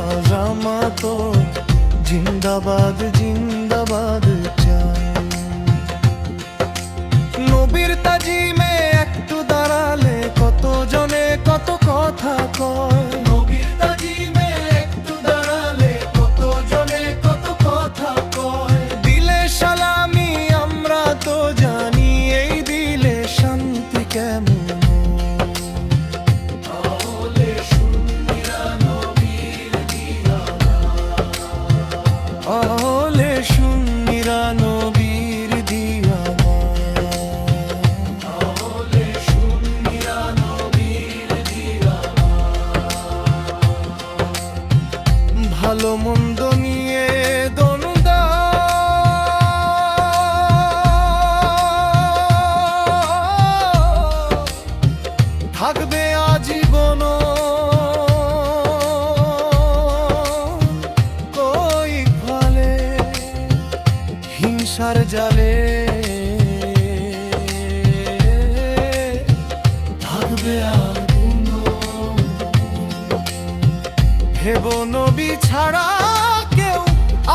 আজামাতো জিন্দাবাদ জিন্দাবাদ চাই। নবীর তাজিমে একটু দাঁড়ালে কত জনে কত কথা কয়। নবীর তাজিমে একটু দাঁড়ালে কত জনে কত কথা কয়। দিলে সালামি আমরা তো জানি এই দিলে শান্তি কেমন। আহলে সুন্নিরা নবীর দিওয়ানা, আহলে সুন্নিরা নবীর দিওয়ানা। ভালো মন্দ নিয়ে দ্বন্দ্ব থাকবে আজীবন। হিংসার জালে থাকবে আগুন। হেব নবী ছাড়া কেউ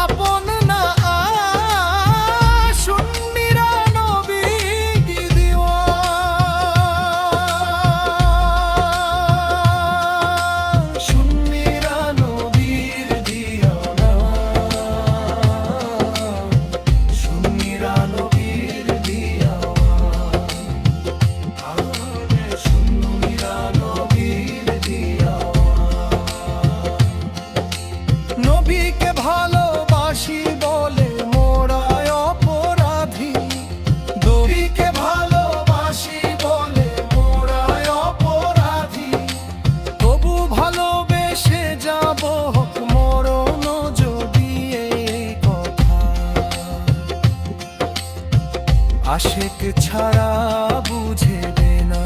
আপন না। সুন্নিরা নবীর দিওয়ানা, সুন্নিরা নবীর দিওয়ানা, সুন্নিরা নবীর দিওয়ানা, সুন্নিরা নবীর দিওয়ানা। নবীকে ভালোবাসি বলে মোরা অপরাধী, নবীকে ভালোবাসি বলে মোরা অপরাধী। তবু ভালোবেসে যাব মরণ যদি এই কথা। আশেক ছাড়া বুঝে না।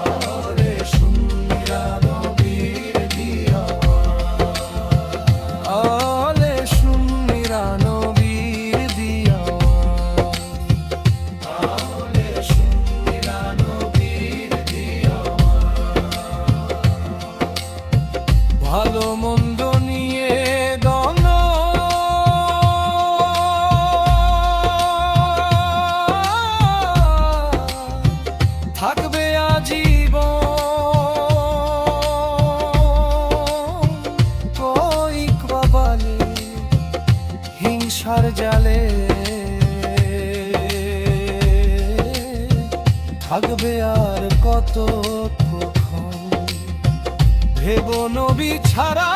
আহলে সুন্নিরা নবীর দিওয়ানা, আহলে সুন্নিরা নবীর দিওয়ানা, আহলে সুন্নিরা নবীর দিওয়ানা। ভালো মন্দ নিয়ে দ্বন্দ্ব থাকবে আজীবন। কইক বাবালে হিংসার জালে থাকবে আর কত। ভেব নবী ছাড়া